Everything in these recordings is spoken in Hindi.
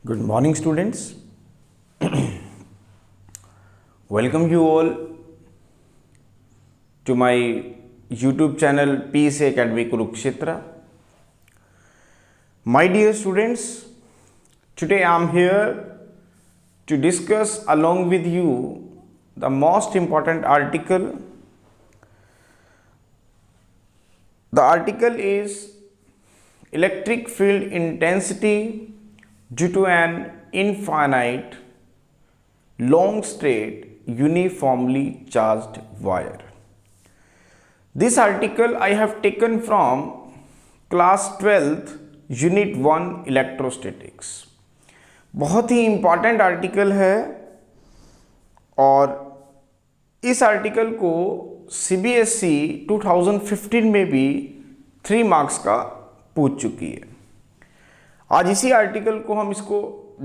Good morning, students. Welcome you all to my YouTube channel PSA Academy Kurukshetra. My dear students, today I am here to discuss along with you the most important article. The article is electric field intensity due to an infinite long straight uniformly charged wire. This article I have taken from class 12th unit 1 electrostatics. बहुत ही इम्पॉर्टेंट आर्टिकल है और इस आर्टिकल को CBSE 2015 में भी 3 मार्क्स का पूछ चुकी है। आज इसी आर्टिकल को हम इसको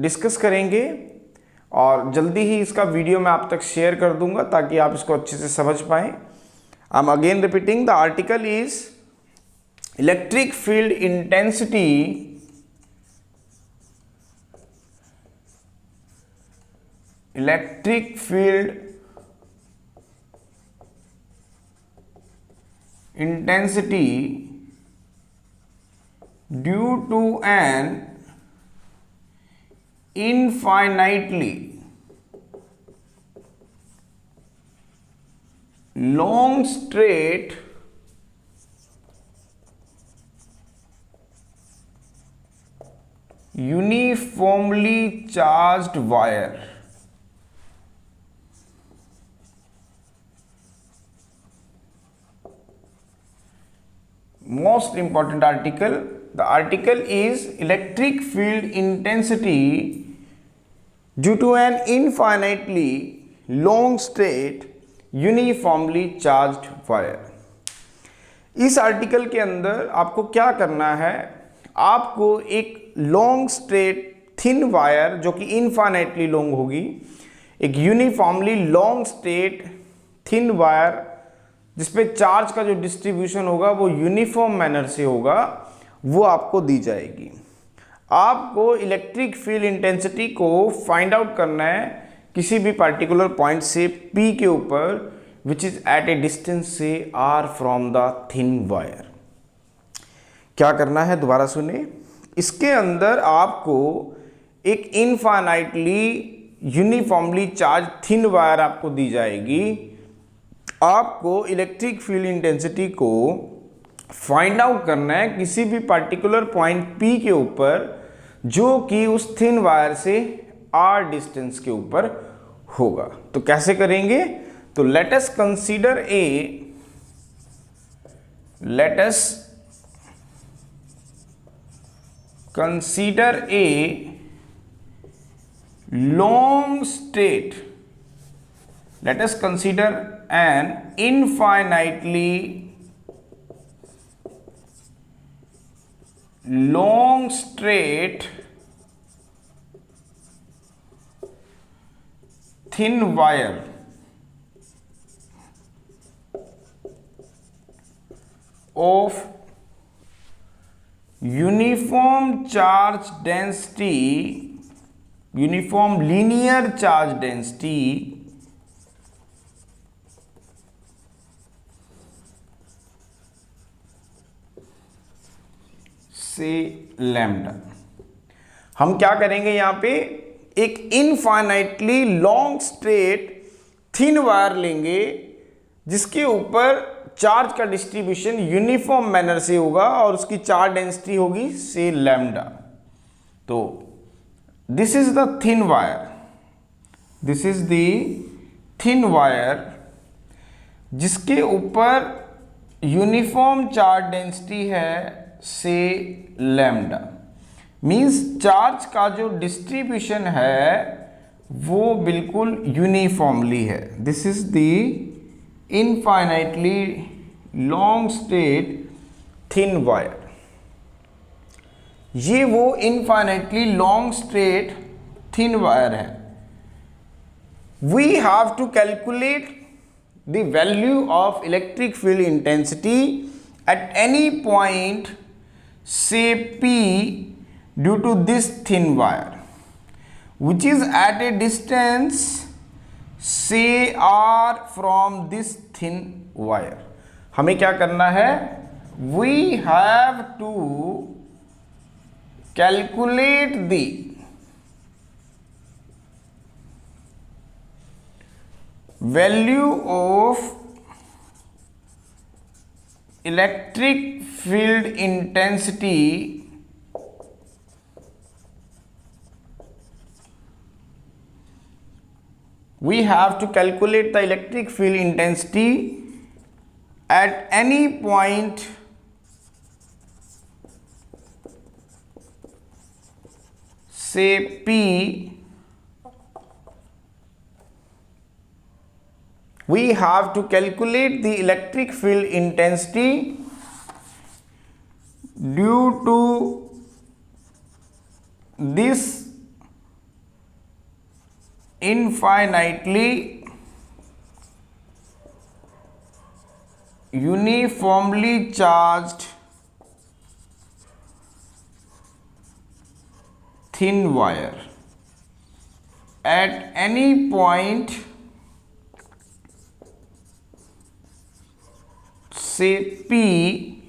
डिस्कस करेंगे और जल्दी ही इसका वीडियो मैं आप तक शेयर कर दूंगा ताकि आप इसको अच्छे से समझ पाएं। I am again repeating, the article is electric field intensity due to an infinitely long straight uniformly charged wire. Most important article. The article is electric field intensity due to an infinitely long straight uniformly charged wire. इस आर्टिकल के अंदर आपको क्या करना है, आपको एक लॉन्ग स्ट्रेट थिन वायर जो कि इनफाइनाइटली लॉन्ग होगी, एक uniformly long straight thin wire जिसपे चार्ज का जो डिस्ट्रीब्यूशन होगा वो यूनिफॉर्म मैनर से होगा, वो आपको दी जाएगी। आपको इलेक्ट्रिक फील्ड इंटेंसिटी को फाइंड आउट करना है किसी भी पार्टिकुलर पॉइंट से P के ऊपर which is at a distance से R from the thin wire. क्या करना है दोबारा सुने, इसके अंदर आपको एक infinitely uniformly charge thin wire आपको दी जाएगी। आपको इलेक्ट्रिक फील्ड इंटेंसिटी को फाइंड आउट करना है किसी भी पर्टिकुलर पॉइंट P के ऊपर जो कि उस थिन वायर से R डिस्टेंस के ऊपर होगा। तो कैसे करेंगे, तो let us consider a long straight, let us consider an infinitely long straight thin wire of uniform linear charge density से लैम्डा। हम क्या करेंगे, यहां पे एक infinitely long straight thin wire लेंगे जिसके ऊपर चार्ज का डिस्ट्रीब्यूशन यूनिफॉर्म मैनर से होगा और उसकी चार्ज डेंसिटी होगी से लैम्डा। तो this is the thin wire, जिसके ऊपर यूनिफॉर्म चार्ज डेंसिटी है से लैम्डा। मीन्स चार्ज का जो डिस्ट्रीब्यूशन है वो बिल्कुल यूनिफॉर्मली है। This is the infinitely long straight thin wire. ये वो infinitely long straight thin wire है। We have to calculate the value of electric field intensity at any point say P due to this thin wire. which is at a distance say r from this thin wire. हमें क्या करना है? We have to calculate the value of electric field intensity we have to calculate the electric field intensity at any point say P. We have to calculate the electric field intensity due to this infinitely uniformly charged thin wire at any point say P,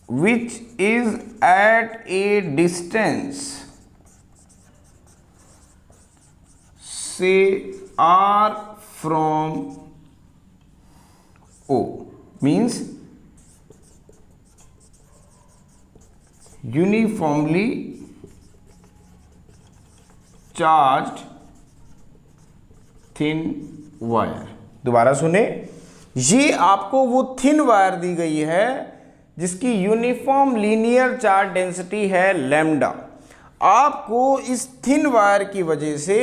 which is at a distance say r from O, means uniformly charged thin wire. दोबारा सुने, ये आपको वो थिन वायर दी गई है जिसकी यूनिफॉर्म लीनियर चार्ज डेंसिटी है लैम्डा. आपको इस थिन वायर की वजह से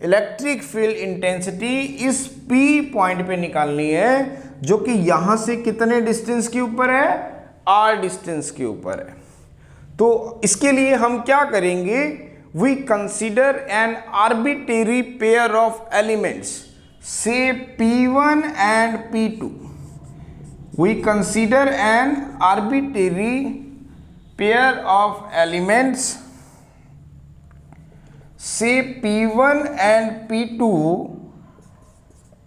इलेक्ट्रिक फील्ड इंटेंसिटी इस P पॉइंट पे निकालनी है, जो कि यहां से कितने डिस्टेंस के ऊपर है? R डिस्टेंस के ऊपर है. तो इसके लिए हम क्या करेंगे? We consider an arbitrary pair of elements say P1 and P2. We consider an arbitrary pair of elements say P1 and P2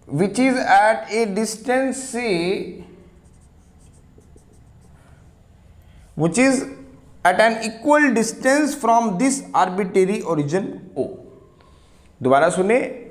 which is at a distance say which is at an equal distance from this arbitrary origin O. दोबारा सुने,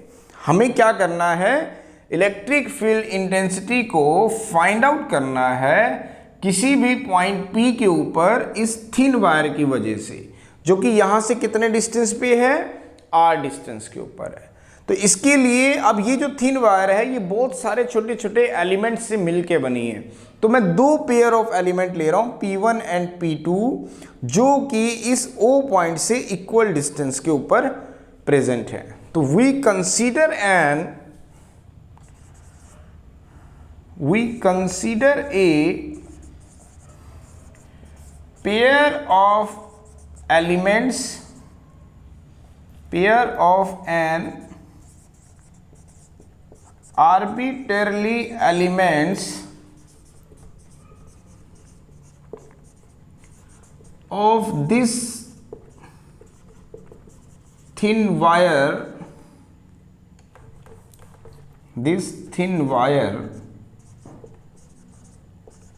हमें क्या करना है? इलेक्ट्रिक फील्ड इंटेंसिटी को फाइंड आउट करना है किसी भी पॉइंट P के ऊपर इस थिन वायर की वजह से, जो कि यहां से कितने डिस्टेंस पे है? R डिस्टेंस के ऊपर है. तो इसके लिए अब ये जो थिन वायर है ये बहुत सारे छोटे छोटे एलिमेंट से मिलके बनी है. तो मैं दो पेयर ऑफ एलिमेंट ले रहा हूं P1 एंड P2, जो कि इस O पॉइंट से इक्वल डिस्टेंस के ऊपर प्रेजेंट है. तो we consider a pair of elements, pair of an arbitrarily elements of this thin wire,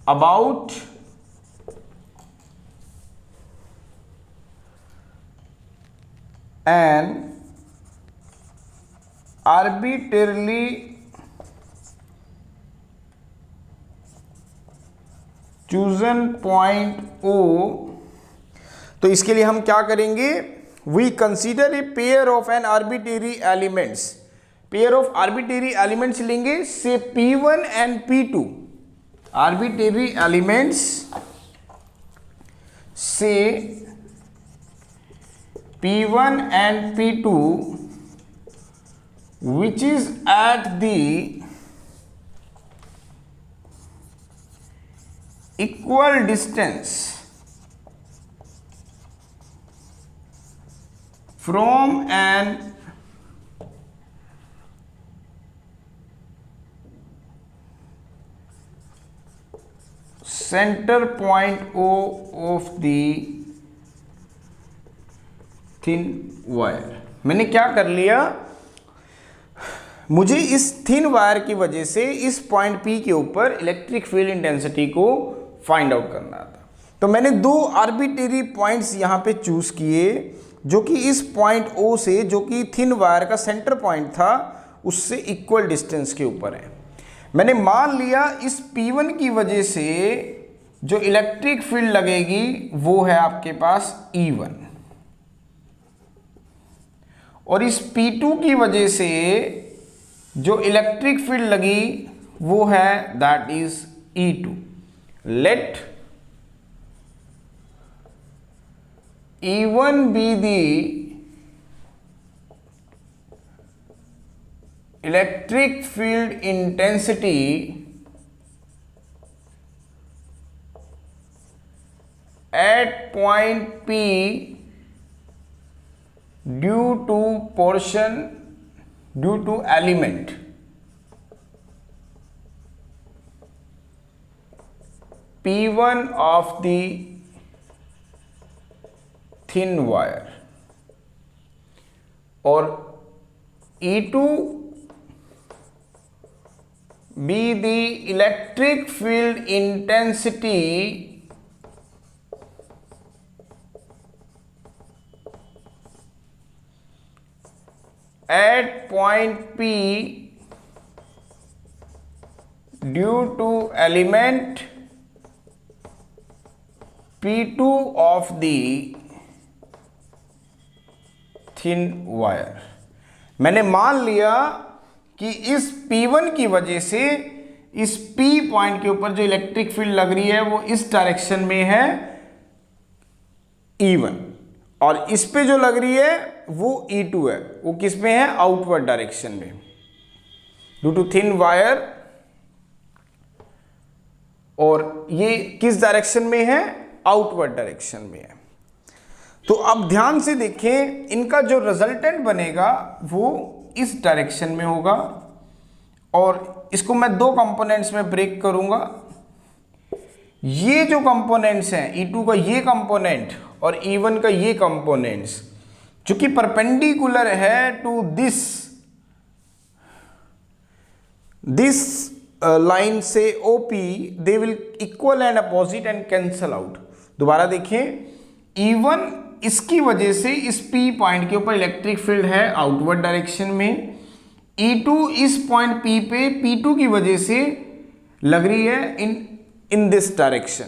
about an arbitrarily chosen point O. तो इसके लिए हम क्या करेंगे? We consider a pair of an arbitrary elements. Pair of arbitrary elements लेंगे से P1 and P2. Arbitrary elements से P1 and P2 which is at the equal distance from an center point O of the thin wire. मैंने क्या कर लिया, मुझे इस थिन वायर की वजह से इस पॉइंट P के ऊपर इलेक्ट्रिक फील्ड इंटेंसिटी को फाइंड आउट करना था। तो मैंने दो आर्बिट्रेरी पॉइंट्स यहाँ पे चूज किए जो कि इस पॉइंट O से, जो कि थिन वायर का सेंटर पॉइंट था, उससे इक्वल डिस्टेंस के ऊपर है। मैंने मान लिया इस P1 की वजह से जो इलेक्ट्रिक फील्ड लगेगी वो है आपके पास E1, और इस P2 की वजह से जो इलेक्ट्रिक फील्ड लगी वो है that is E2। Let E1 be the electric field intensity at point P due to element P1 of the thin wire, और E2 be the electric field intensity at point P due to element P2 of the thin wire. मैंने मान लिया कि इस P1 की वजह से इस P पॉइंट के ऊपर जो इलेक्ट्रिक फील्ड लग रही है वो इस डायरेक्शन में है E1, और इस पे जो लग रही है वो E2 है, वो किस में है, आउटवर्ड डायरेक्शन में, ड्यू टू थिन वायर। और ये किस डायरेक्शन में है, आउटवर्ड डायरेक्शन में है। तो अब ध्यान से देखें, इनका जो रिजल्टेंट बनेगा वो इस डायरेक्शन में होगा, और इसको मैं दो कंपोनेंट्स में ब्रेक करूंगा। ये जो कंपोनेंट्स हैं, E2 का ये कंपोनेंट और E1 का ये कंपोनेंट्स, जो कि परपेंडिकुलर है टू दिस लाइन से OP, they will equal and opposite and cancel out. दोबारा देखें, E1 इसकी वजह से इस P पॉइंट के ऊपर इलेक्ट्रिक फील्ड है आउटवर्ड डायरेक्शन में, E2 इस पॉइंट P पे P2 की वजह से लग रही है इन दिस डायरेक्शन।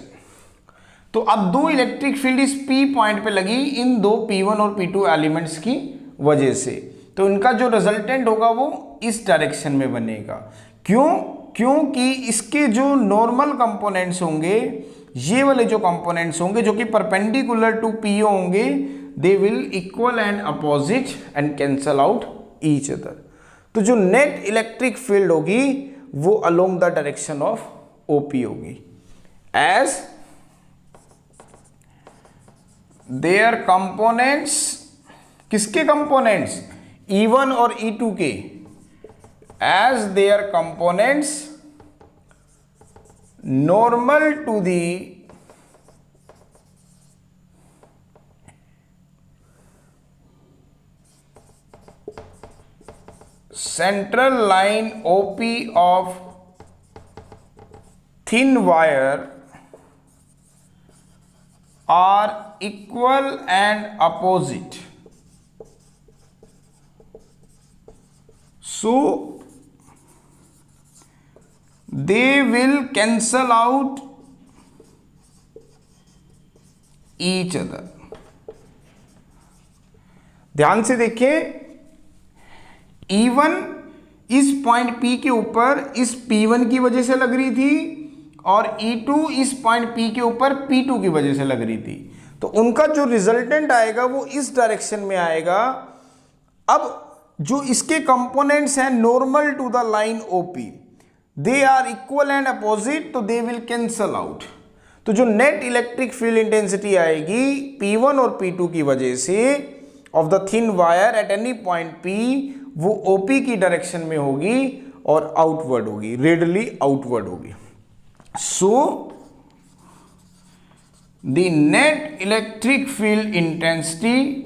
तो अब दो इलेक्ट्रिक फील्ड इस P पॉइंट पे लगी इन दो P1 और P2 एलिमेंट्स की वजह से, तो इनका जो रिजल्टेंट होगा वो इस डायरेक्शन में बनेगा। क्योंकि इसके जो नॉर्मल कंपोनेंट्स होंगे, ये वाले जो कंपोनेंट्स होंगे जो कि परपेंडिकुलर टू PO होंगे, they will equal and opposite and cancel out each other. तो जो नेट इलेक्ट्रिक फील्ड होगी वो along the direction of OP होगी, एज देयर कंपोनेंट्स, किसके कंपोनेंट्स, E1 और E2 के, as their components normal to the central line OP of thin wire are equal and opposite. So they will cancel out each other. ध्यान से देखें, E1 इस पॉइंट P के ऊपर इस P1 की वजह से लग रही थी, और E2 इस पॉइंट P के ऊपर P2 की वजह से लग रही थी। तो उनका जो रिजल्टेंट आएगा वो इस डायरेक्शन में आएगा। अब जो इसके कंपोनेंट्स हैं normal to the line OP, they are equal and opposite, तो दे विल कैंसल आउट। तो जो नेट इलेक्ट्रिक फील्ड इंटेंसिटी आएगी P1 और P2 की वजह से of the thin wire at any point P, वो OP की डायरेक्शन में होगी और आउटवर्ड होगी, रेडियली आउटवर्ड होगी। So the net electric field intensity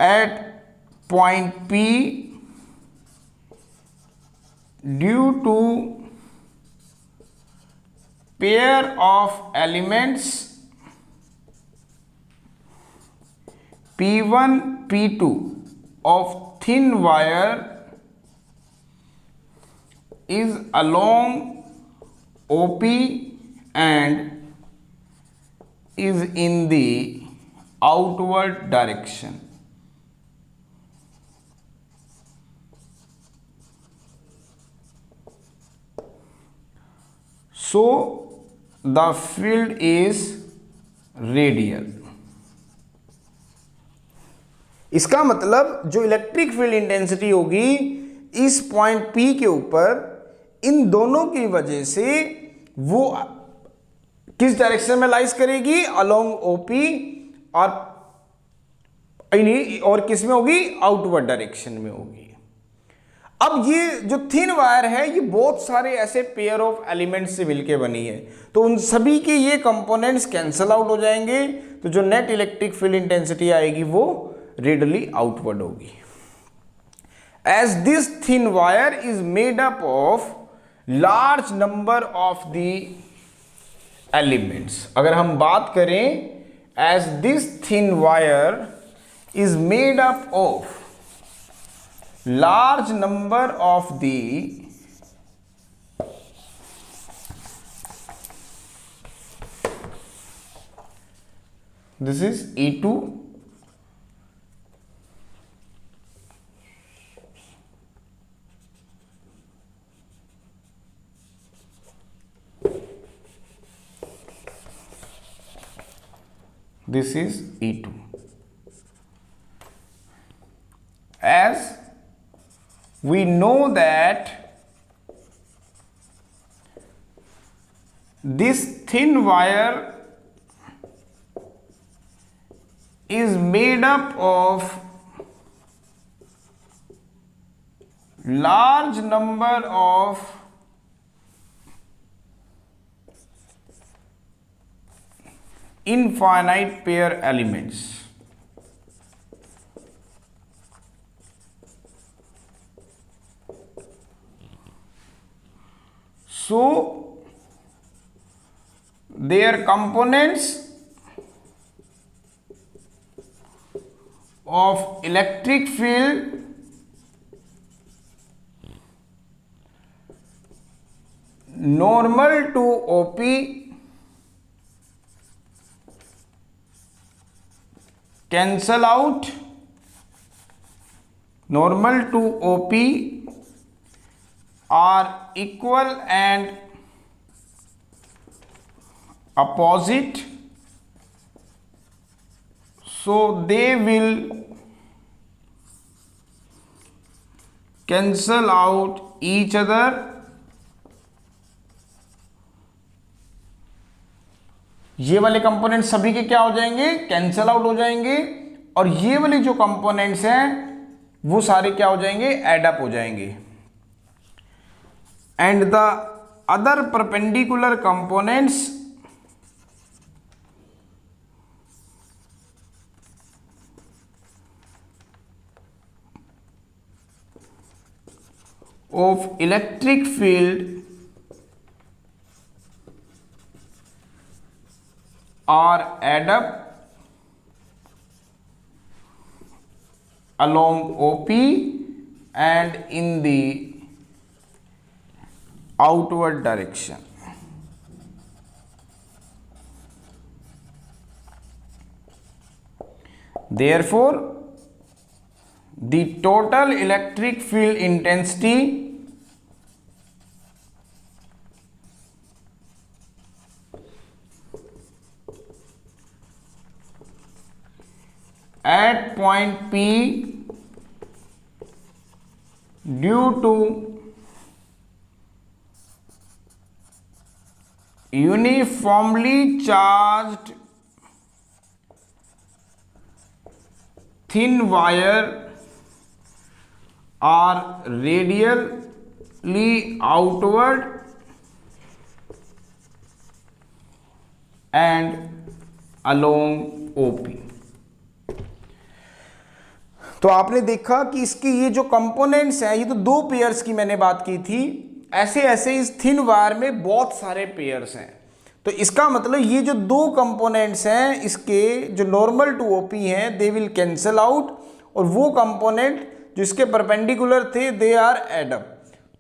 at point P due to pair of elements P1 P2 of thin wire is along OP and is in the outward direction. So the field is radial. इसका मतलब जो इलेक्ट्रिक फील्ड इंटेंसिटी होगी इस पॉइंट P के ऊपर, इन दोनों की वजह से वो किस डायरेक्शन में लाइज करेगी, अलोंग ओपी, और किस में होगी, आउटवर्ड डायरेक्शन में होगी। अब ये जो थिन वायर है ये बहुत सारे ऐसे पेयर ऑफ एलिमेंट्स से मिलके बनी है, तो उन सभी के ये कंपोनेंट्स कैंसल आउट हो जाएंगे, तो जो नेट इलेक्ट्रिक फील्ड इंटेंसिटी आएगी वो रेडियली आउटवर्ड होगी। As this thin wire is made up of large number of the elements, अगर हम बात करें as this thin wire is made up of large number of the this is E2, this is E2. As we know that this thin wire is made up of large number of infinite pair elements. So their components of electric field normal to OP cancel out, normal to OP are equal and opposite, so they will cancel out each other, ये वाले कंपोनेंट सभी के क्या हो जाएंगे, कैंसल आउट हो जाएंगे, और ये वाले जो कंपोनेंट्स हैं वो सारे क्या हो जाएंगे, एड अप हो जाएंगे, and the other perpendicular components of electric field are add up along OP and in the outward direction. Therefore, the total electric field intensity at point P due to uniformly charged thin wire are radially outward and along OP. तो आपने देखा कि इसके ये जो कंपोनेंट्स हैं, ये तो 2 पेयर्स की मैंने बात की थी, ऐसे ऐसे इस थिन वायर में बहुत सारे पेयर्स हैं। तो इसका मतलब ये जो 2 कंपोनेंट्स हैं इसके, जो नॉर्मल टू ओपी हैं, दे विल कैंसल आउट, और वो कंपोनेंट जो इसके परपेंडिकुलर थे दे आर एड अप।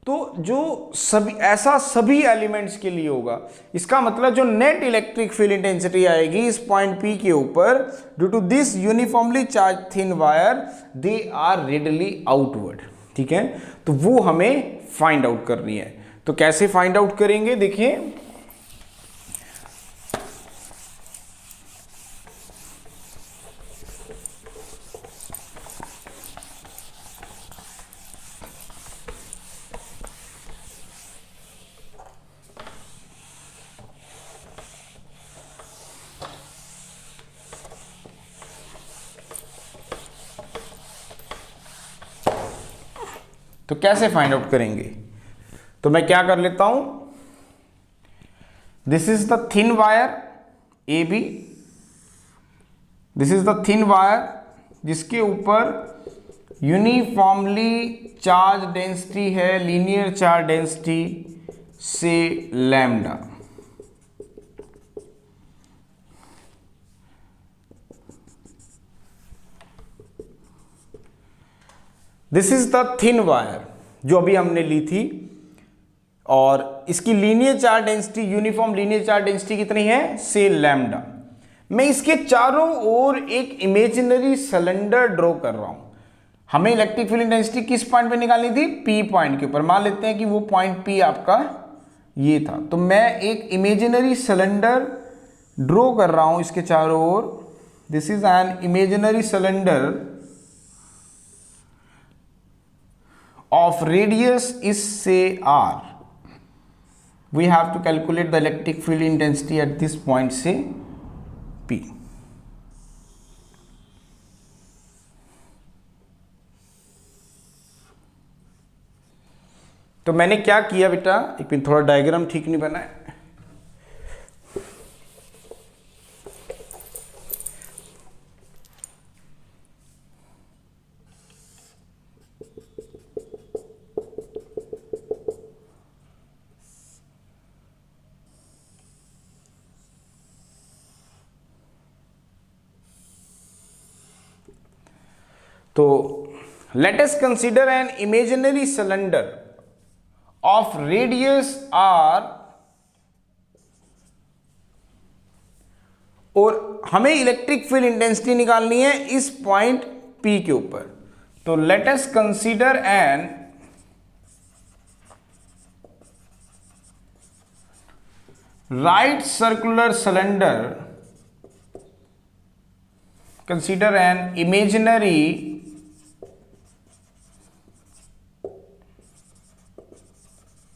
तो जो सभी ऐसा सभी एलिमेंट्स के लिए होगा। इसका मतलब जो नेट इलेक्ट्रिक फील्ड इंटेंसिटी आएगी इस पॉइंट P के ऊपर, due to this uniformly charge thin wire, they are radially outward. ठीक है, तो वो हमें फाइंड आउट करनी है। तो कैसे फाइंड आउट करेंगे, देखिए तो कैसे फाइंड आउट करेंगे। तो मैं क्या कर लेता हूं, this is the thin wire A B, this is the thin wire जिसके ऊपर यूनिफॉर्मली चार्ज डेंसिटी है, लीनियर चार्ज डेंसिटी से lambda. This is the thin wire जो अभी हमने ली थी, और इसकी linear charge density, uniform linear charge density कितनी है, से लैम्डा। मैं इसके चारों ओर एक इमेजिनरी सिलेंडर ड्रॉ कर रहा हूं। हमें इलेक्ट्रिक फील्ड इंटेंसिटी किस पॉइंट पे निकालनी थी, P पॉइंट के ऊपर। मान लेते हैं कि वो पॉइंट P आपका ये था, तो मैं एक इमेजिनरी सिलेंडर ड्रॉ कर रहा हूं इसके चारों ओर। This is an imaginary cylinder of radius is say r. We have to calculate the electric field intensity at this point say P. तो मैंने क्या किया बेटा, एक मिनट, थोड़ा डायग्राम ठीक नहीं बना है। तो let us consider an imaginary cylinder of radius r, और हमें इलेक्ट्रिक फील्ड इंटेंसिटी निकालनी है इस पॉइंट P के ऊपर। तो let us consider an right circular cylinder, consider an imaginary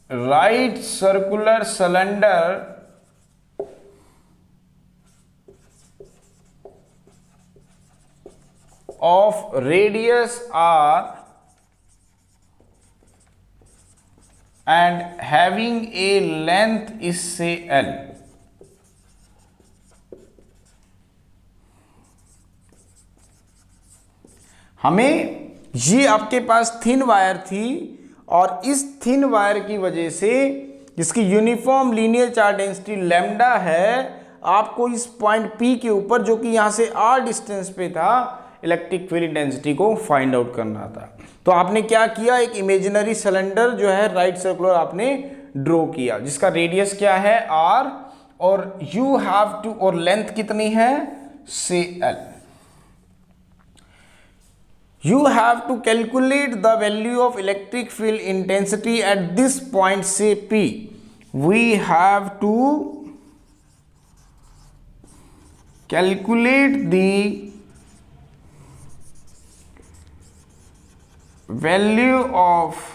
right circular cylinder of radius r and having a length is say L. हमें ये आपके पास थिन वायर थी, और इस थिन वायर की वजह से जिसकी uniform linear charge density lambda है, आपको इस पॉइंट P के ऊपर, जो कि यहाँ से r डिस्टेंस पे था, इलेक्ट्रिक फील्ड इंटेंसिटी को फाइंड आउट करना था। तो आपने क्या किया, एक इमेजिनरी सिलेंडर जो है राइट सर्कुलर आपने ड्रॉ किया, जिसका रेडियस क्या है r, और यू हैव टू, और लेंथ कितनी है से L। You have to calculate the value of electric field intensity at this point say P. We have to calculate the value of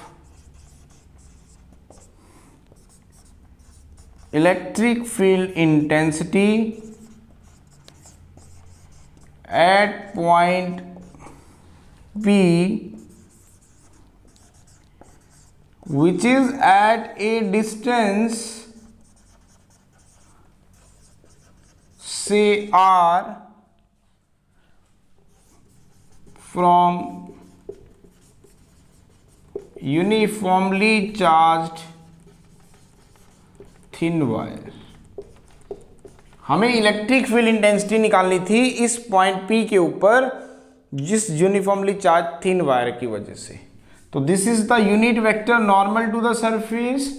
electric field intensity at point P, which is at a distance say r from uniformly charged thin wire। हमें इलेक्ट्रिक फील्ड इंटेंसिटी निकालनी थी इस पॉइंट P के ऊपर जिस यूनिफॉर्मली चार्ज थिन वायर की वजह से। तो this is the unit vector normal to the surface,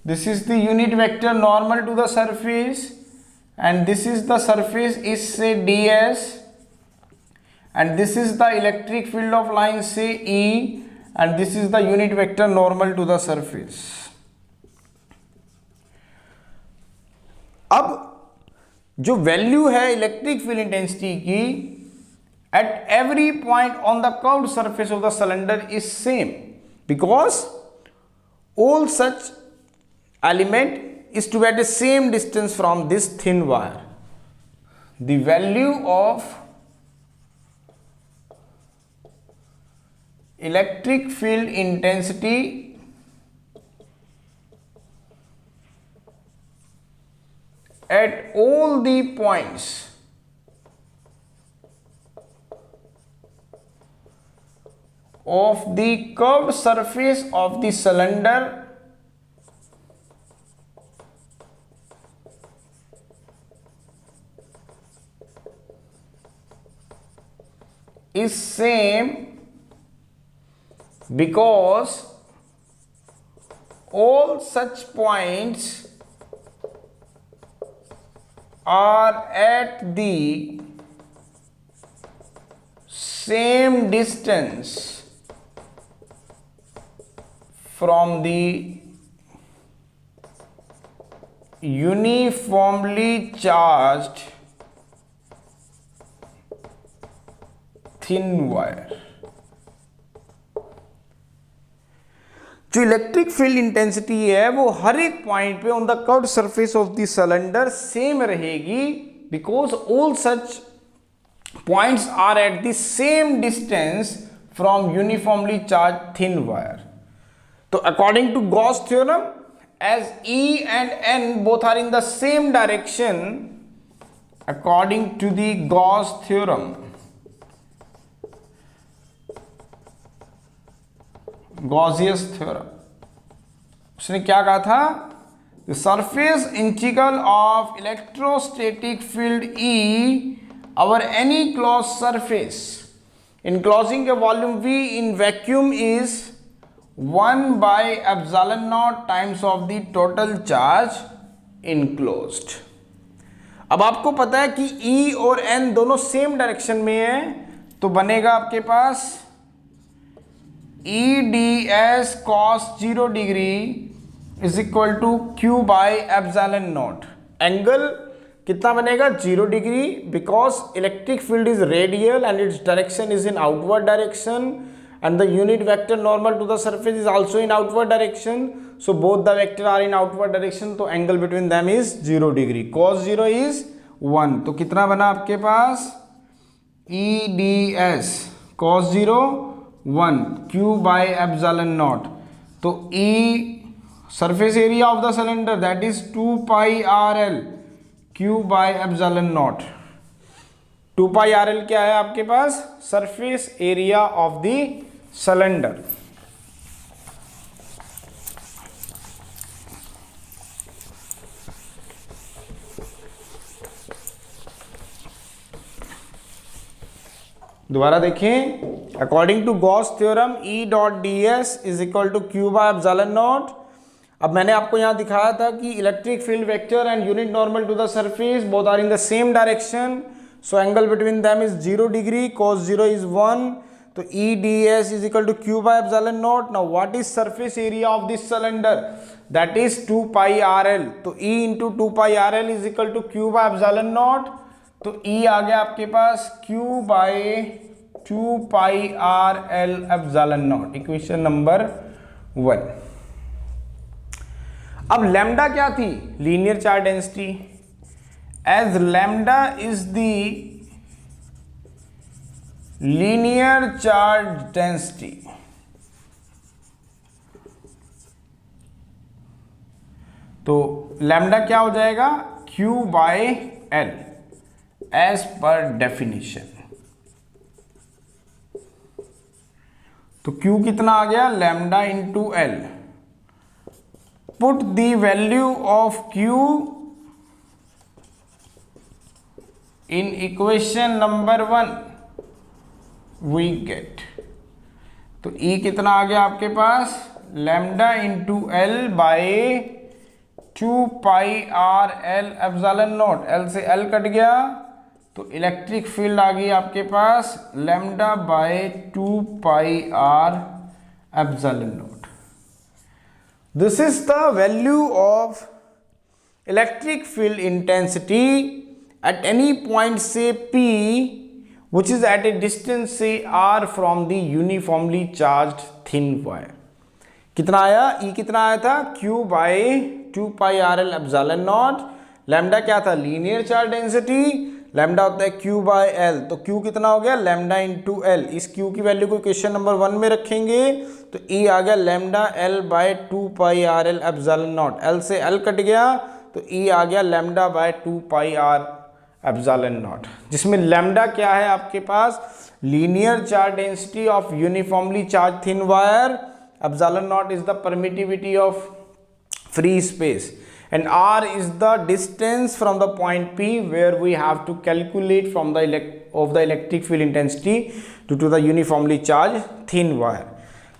this is the unit vector normal to the surface, and this is the surface is say ds, and this is the electric field of line say E, and this is the unit vector normal to the surface। अब जो वैल्यू है इलेक्ट्रिक फील्ड इंटेंसिटी की at every point on the curved surface of the cylinder is same because all such element is to be at the same distance from this thin wire. The value of electric field intensity at all the points of the curved surface of the cylinder is same because all such points are at the same distance from the uniformly charged thin wire. जो इलेक्ट्रिक फील्ड इंटेंसिटी है वो हर एक पॉइंट पे on the curved surface of the cylinder same रहेगी because all such points are at the same distance from uniformly charge thin wire. तो according to Gauss theorem as E and N both are in the same direction, according to the Gauss theorem, Gauss's theorem, उसने क्या कहा था? The surface integral of electrostatic field E over any closed surface enclosing a volume V in vacuum is 1 by epsilon naught times of the total charge enclosed। अब आपको पता है कि E और N दोनों सेम डायरेक्शन में है तो बनेगा आपके पास E ds cos 0 degree is equal to Q by epsilon naught. Angle कितना बनेगा? 0 degree because electric field is radial and its direction is in outward direction and the unit vector normal to the surface is also in outward direction, so both the vector are in outward direction, तो angle between them is 0 degree, cos 0 is 1, तो कितना बना आपके पास E ds cos 0 1 Q by epsilon naught, तो E surface area of the cylinder that is 2 pi RL Q by epsilon naught। 2 pi RL क्या है आपके पास? Surface area of the cylinder. दोबारा देखें, according to Gauss theorem E dot ds is equal to Q by epsilon naught. अब मैंने आपको यहां दिखाया था कि electric field vector and unit normal to the surface both are in the same direction, so angle between them is 0 degree, cos 0 is 1, तो E ds is equal to Q by epsilon naught। Now what is surface area of this cylinder? That is 2 pi RL, तो E into 2 pi RL is equal to Q by epsilon naught, तो E आ गया आपके पास Q by 2 pi RL epsilon naught, equation number 1। अब लैम्डा क्या थी? Linear charge density. As lambda is the linear charge density, तो lambda क्या हो जाएगा? Q by L as per definition। तो Q कितना आ गया, lambda into L. Put the value of Q in equation number 1, we get, तो E कितना आ गया आपके पास, lambda into L by 2 pi R L epsilon naught, L से एल कट गया, तो इलेक्ट्रिक फील्ड आ गई आपके पास lambda by 2 pi R epsilon naught. This is the value of electric field intensity at any point say P which is at a distance say R from the uniformly charged thin wire। कितना आया, E कितना आया था, Q by 2 pi R L epsilon naught. Lambda क्या था, लीनियर चार्ज डेंसिटी, लैम्डा होता है Q बाय L, तो Q कितना हो गया, लैम्डा इंटू एल। इस Q की वैल्यू को क्वेश्चन नंबर 1 में रखेंगे तो E आ गया lambda L by 2 pi R L epsilon naught, L से L कट गया तो E आ गया lambda by 2 pi R epsilon not, जिसमें लैम्डा क्या है आपके पास, linear charge density of uniformly charge thin wire, epsilon naught is the permittivity of free space, and R is the distance from the point P where we have to calculate from the electric field intensity due to the uniformly charged thin wire।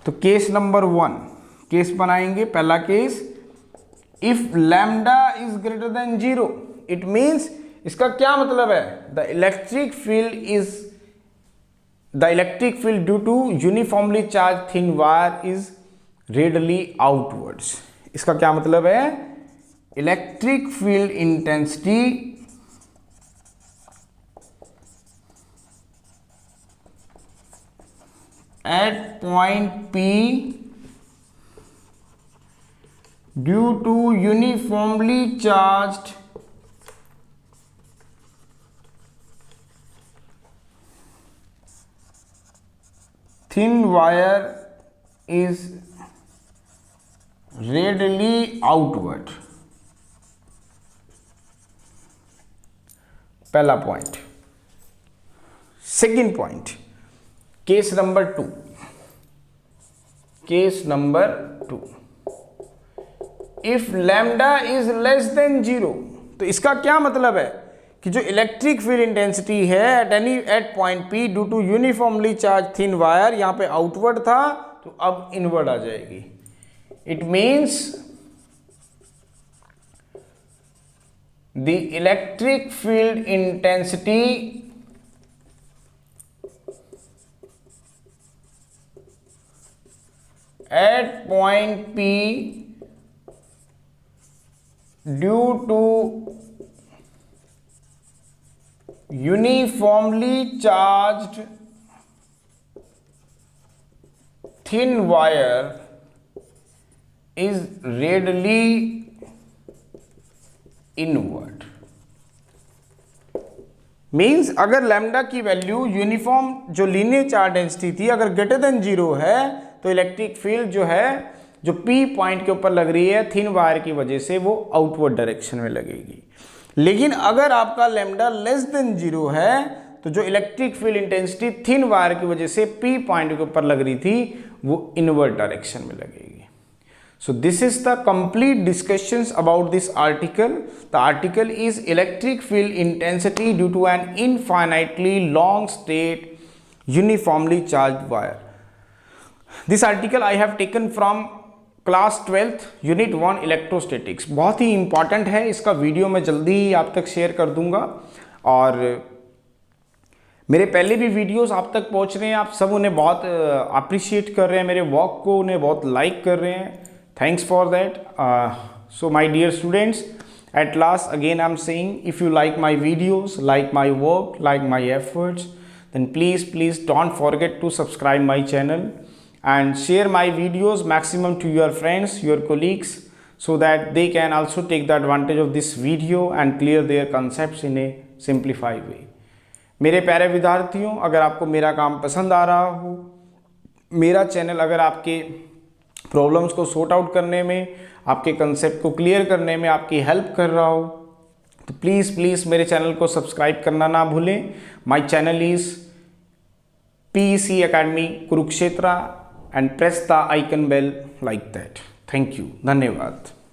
तो केस नंबर 1 केस बनाएंगे। पहला case, if lambda is greater than 0, it means, इसका क्या मतलब है, the electric field due to uniformly charge thin wire is radially outwards. इसका क्या मतलब है, electric field intensity at point P due to uniformly charged thin wire is radially outward। पहला point. Second point, case number 2, case number 2, if lambda is less than 0, तो इसका क्या मतलब है कि जो इलेक्ट्रिक फील्ड इंटेंसिटी है at point P due to uniformly charge thin wire, यहां पे आउटवर्ड था तो अब इनवर्ड आ जाएगी। It means the electric field intensity at point P due to uniformly charged thin wire is radially inward। Means अगर लैम्डा की वैल्यू यूनिफॉर्म जो लीनियर चार्ज डेंसिटी थी अगर ग्रेटर देन 0 है तो इलेक्ट्रिक फील्ड जो है जो P पॉइंट के ऊपर लग रही है थिन वायर की वजह से वो आउटवर्ड डायरेक्शन में लगेगी। लेकिन अगर आपका लैम्डा लेस देन 0 है तो जो electric field intensity thin wire की वजह से P पॉइंट के ऊपर लग रही थी वो इनवर्ड डायरेक्शन में लगेगी। So this is the complete discussions about this article. The article is electric field intensity due to an infinitely long straight uniformly charged wire. This article I have taken from class 12th unit 1 electrostatics. बहुत ही इंपॉर्टेंट है, इसका वीडियो मैं जल्दी ही आप तक शेयर कर दूंगा और मेरे पहले भी वीडियोस आप तक पहुंच रहे हैं, आप सब उन्हें बहुत अप्रिशिएट कर रहे हैं, मेरे वर्क को उन्हें बहुत लाइक कर रहे हैं। Thanks for that. So my dear students, at last again I am saying, if you like my videos, like my work, like my efforts, then please don't forget to subscribe my channel and share my videos maximum to your friends, your colleagues, so that they can also take the advantage of this video and clear their concepts in a simplified way। मेरे प्यारे विद्यार्थियों, अगर आपको मेरा काम पसंद आ रहा हो, मेरा चैनल अगर आपके प्रॉब्लम्स को सॉर्ट आउट करने में, आपके कंसेप्ट को क्लियर करने में आपकी हेल्प कर रहा हो, तो प्लीज़ मेरे चैनल को सब्सक्राइब करना ना भूलें। My channel is PEC Academy Kurukshetra। and press the icon bell like that. Thank you. धन्यवाद.